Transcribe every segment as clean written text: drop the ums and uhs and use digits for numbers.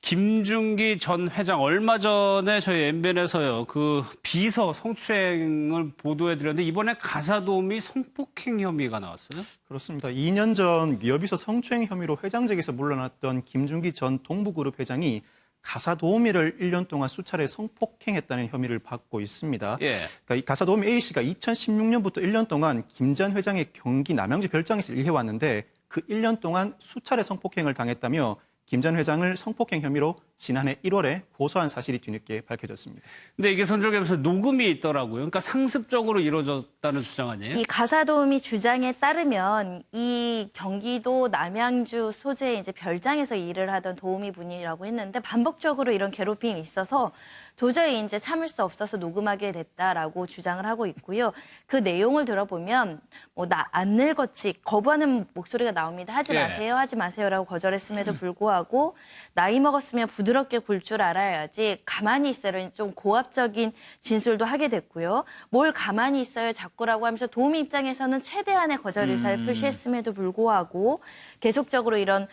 김준기 전 회장 얼마 전에 저희 MBN에서요 그 비서 성추행을 보도해드렸는데 이번에 가사도우미 성폭행 혐의가 나왔어요? 그렇습니다. 2년 전 여비서 성추행 혐의로 회장직에서 물러났던 김준기 전 동부그룹 회장이 가사도우미를 1년 동안 수차례 성폭행했다는 혐의를 받고 있습니다. 예. 그러니까 이 가사도우미 A씨가 2016년부터 1년 동안 김 전 회장의 경기 남양주 별장에서 일해왔는데 그 1년 동안 수차례 성폭행을 당했다며 김 전 회장을 성폭행 혐의로 지난해 1월에 고소한 사실이 뒤늦게 밝혀졌습니다. 근데 이게 선정에서 녹음이 있더라고요. 그러니까 상습적으로 이루어졌다는 주장 아니에요? 이 가사도우미 주장에 따르면 이 경기도 남양주 소재 이제 별장에서 일을 하던 도우미 분이라고 했는데 반복적으로 이런 괴롭힘이 있어서 도저히 이제 참을 수 없어서 녹음하게 됐다라고 주장을 하고 있고요. 그 내용을 들어보면 뭐 나 안 늙었지 거부하는 목소리가 나옵니다. 하지 마세요, 하지 마세요라고 거절했음에도 불구하고 나이 먹었으면 부드럽게 굴 줄 알아야지 가만히 있어요. 좀 고압적인 진술도 하게 됐고요. 뭘 가만히 있어요 자꾸라고 하면서 도우미 입장에서는 최대한의 거절 의사를 표시했음에도 불구하고 계속적으로 이런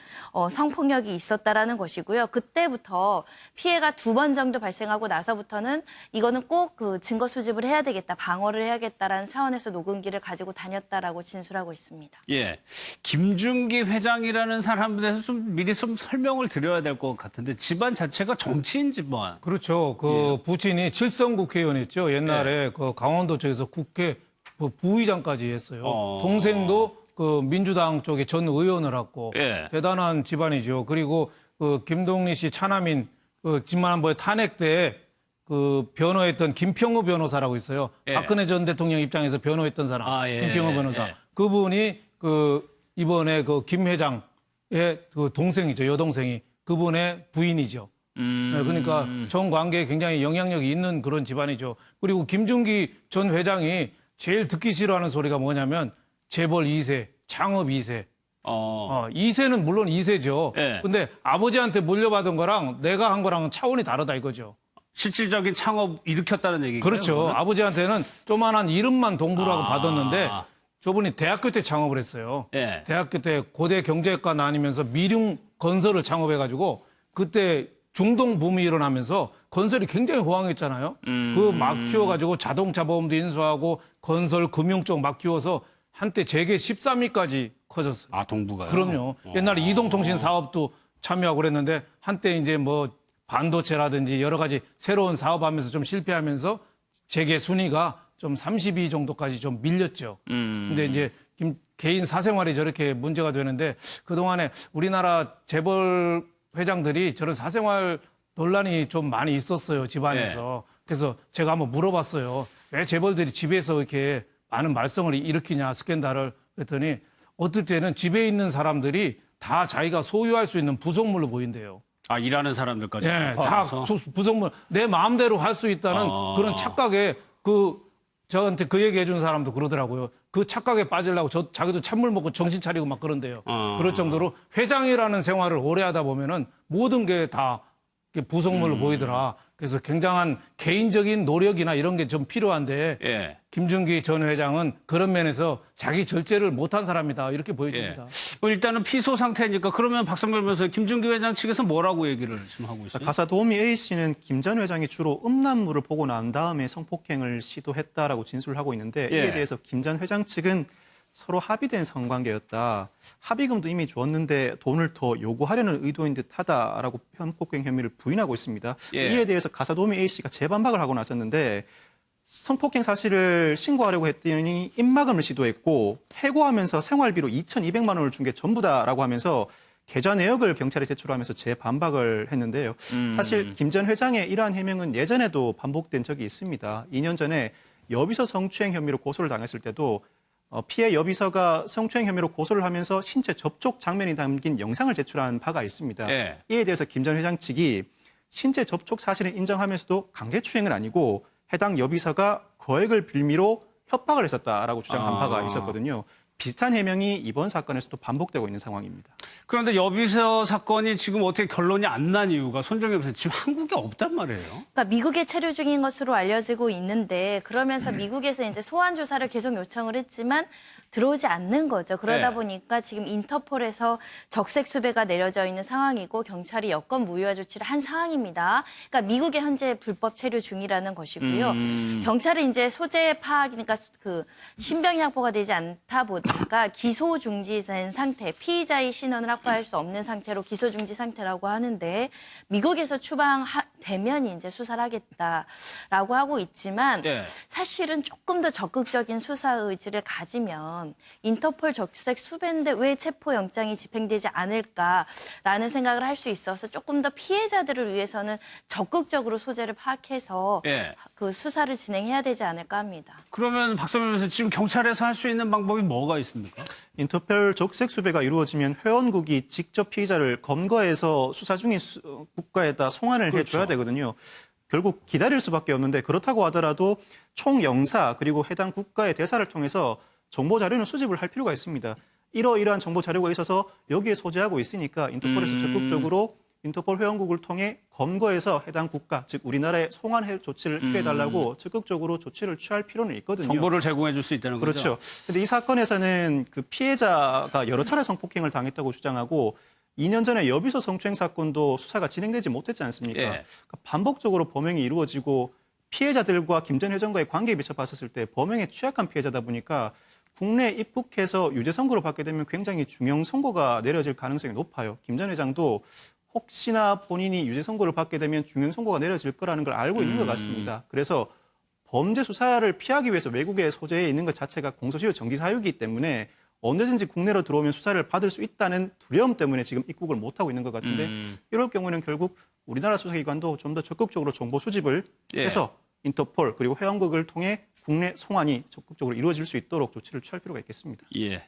성폭력이 있었다라는 것이고요. 그때부터 피해가 2번 정도 발생하고 나서부터는 이거는 꼭 그 증거 수집을 해야 되겠다, 방어를 해야겠다라는 차원에서 녹음기를 가지고 다녔다라고 진술하고 있습니다. 예. 김준기 회장이라는 사람에 대해서 좀 미리 좀 설명을 드려야 될 것 같은데 집안 자체가 정치인 집안. 그렇죠. 그 부친이 칠성 국회의원이었죠. 옛날에 그 강원도 쪽에서 국회 부의장까지 했어요. 동생도 그 민주당 쪽에 전 의원을 했고 대단한 집안이죠. 그리고 그 김동리 씨 차남인 그 지난번에 탄핵 때 그 변호했던 김평우 변호사라고 있어요. 박근혜 전 대통령 입장에서 변호했던 사람. 김평우 변호사. 그분이 그 이번에 그 김 회장의 그 동생이죠. 여동생이 그분의 부인이죠. 그러니까 정관계에 굉장히 영향력이 있는 그런 집안이죠. 그리고 김준기 전 회장이 제일 듣기 싫어하는 소리가 뭐냐면 재벌 2세, 창업 2세. 2세는 물론 2세죠. 근데 아버지한테 물려받은 거랑 내가 한 거랑은 차원이 다르다 이거죠. 실질적인 창업 일으켰다는 얘기죠. 그렇죠. 그러면? 아버지한테는 조만한 이름만 동부라고 받았는데 저분이 대학교 때 창업을 했어요. 대학교 때 고대 경제학과 다니면서 미융 건설을 창업해가지고 그때 중동 붐이 일어나면서 건설이 굉장히 호황했잖아요. 그 막 키워가지고 자동차 보험도 인수하고 건설 금융 쪽 막 키워서 한때 재계 13위까지 커졌어요. 동부가요? 그럼요. 옛날에 이동통신 사업도 참여하고 그랬는데 한때 이제 뭐 반도체라든지 여러 가지 새로운 사업하면서 좀 실패하면서 재계 순위가 좀 30위 정도까지 좀 밀렸죠. 근데 이제 개인 사생활이 저렇게 문제가 되는데 그동안에 우리나라 재벌 회장들이 저런 사생활 논란이 좀 많이 있었어요, 집안에서. 그래서 제가 한번 물어봤어요. 왜 재벌들이 집에서 이렇게 많은 말썽을 일으키냐, 스캔들을. 그랬더니 어떨 때는 집에 있는 사람들이 다 자기가 소유할 수 있는 부속물로 보인대요. 일하는 사람들까지. 다 부속물. 내 마음대로 할 수 있다는 그런 착각에 저한테 그 얘기 해준 사람도 그러더라고요. 그 착각에 빠지려고 자기도 찬물 먹고 정신 차리고 막 그런데요. 그럴 정도로 회장이라는 생활을 오래 하다 보면은 모든 게 다 부속물로 보이더라. 그래서 굉장한 개인적인 노력이나 이런 게 좀 필요한데 김준기 전 회장은 그런 면에서 자기 절제를 못한 사람이다 이렇게 보여집니다. 일단은 피소 상태니까 그러면 박성별 변호사 김준기 회장 측에서 뭐라고 얘기를 지금 하고 있어요? 가사도우미 A씨는 김 전 회장이 주로 음란물을 보고 난 다음에 성폭행을 시도했다라고 진술을 하고 있는데 이에 대해서 김 전 회장 측은 서로 합의된 성관계였다. 합의금도 이미 줬는데 돈을 더 요구하려는 의도인 듯하다라고 성폭행 혐의를 부인하고 있습니다. 이에 대해서 가사도우미 A씨가 재반박을 하고 나섰는데 성폭행 사실을 신고하려고 했더니 입막음을 시도했고 해고하면서 생활비로 2,200만 원을 준 게 전부다라고 하면서 계좌 내역을 경찰에 제출하면서 재반박을 했는데요. 사실 김 전 회장의 이러한 해명은 예전에도 반복된 적이 있습니다. 2년 전에 여비서 성추행 혐의로 고소를 당했을 때도 피해 여비서가 성추행 혐의로 고소를 하면서 신체 접촉 장면이 담긴 영상을 제출한 바가 있습니다. 이에 대해서 김 전 회장 측이 신체 접촉 사실을 인정하면서도 강제추행은 아니고 해당 여비서가 거액을 빌미로 협박을 했었다라고 주장한 바가 있었거든요. 비슷한 해명이 이번 사건에서도 반복되고 있는 상황입니다. 그런데 여비서 사건이 지금 어떻게 결론이 안 난 이유가 손정혜 변호사 지금 한국에 없단 말이에요. 그러니까 미국에 체류 중인 것으로 알려지고 있는데 그러면서 미국에서 이제 소환 조사를 계속 요청을 했지만 들어오지 않는 거죠. 그러다 네. 보니까 지금 인터폴에서 적색 수배가 내려져 있는 상황이고 경찰이 여권 무효화 조치를 한 상황입니다. 그러니까 미국에 현재 불법 체류 중이라는 것이고요. 경찰은 이제 소재 파악이니까 그 신병이 확보가 되지 않다 보니까 기소 중지된 상태, 피의자의 신원을 확보할 수 없는 상태로 기소 중지 상태라고 하는데 미국에서 추방되면 이제 수사를 하겠다라고 하고 있지만 예. 사실은 조금 더 적극적인 수사 의지를 가지면 인터폴 적색 수배인데 왜 체포영장이 집행되지 않을까라는 생각을 할 수 있어서 조금 더 피해자들을 위해서는 적극적으로 소재를 파악해서 예. 그 수사를 진행해야 되지 않을까 합니다. 그러면 박선민 변호사 지금 경찰에서 할 수 있는 방법이 뭐가 있습니까? 인터폴 적색 수배가 이루어지면 회원국이 직접 피의자를 검거해서 수사 중인 국가에다 송환을 그렇죠. 해줘야 되거든요. 결국 기다릴 수밖에 없는데 그렇다고 하더라도 총영사 그리고 해당 국가의 대사를 통해서 정보 자료는 수집을 할 필요가 있습니다. 이러이러한 정보 자료가 있어서 여기에 소재하고 있으니까 인터폴에서 적극적으로 인터폴 회원국을 통해 검거해서 해당 국가, 즉 우리나라에 송환 조치를 취해달라고 적극적으로 조치를 취할 필요는 있거든요. 정보를 제공해 줄 수 있다는 거죠? 그렇죠. 근데 이 사건에서는 그 피해자가 여러 차례 성폭행을 당했다고 주장하고 2년 전에 여비서 성추행 사건도 수사가 진행되지 못했지 않습니까? 예. 그러니까 반복적으로 범행이 이루어지고 피해자들과 김 전 회장과의 관계에 비춰봤을 때 범행에 취약한 피해자다 보니까 국내에 입국해서 유죄 선고를 받게 되면 굉장히 중형 선고가 내려질 가능성이 높아요. 김 전 회장도 혹시나 본인이 유죄 선고를 받게 되면 중형 선고가 내려질 거라는 걸 알고 있는 것 같습니다. 그래서 범죄 수사를 피하기 위해서 외국에 소재해 있는 것 자체가 공소시효 정지 사유이기 때문에 언제든지 국내로 들어오면 수사를 받을 수 있다는 두려움 때문에 지금 입국을 못하고 있는 것 같은데 이럴 경우에는 결국 우리나라 수사기관도 좀 더 적극적으로 정보 수집을 해서 인터폴 그리고 회원국을 통해 국내 송환이 적극적으로 이루어질 수 있도록 조치를 취할 필요가 있겠습니다. 예.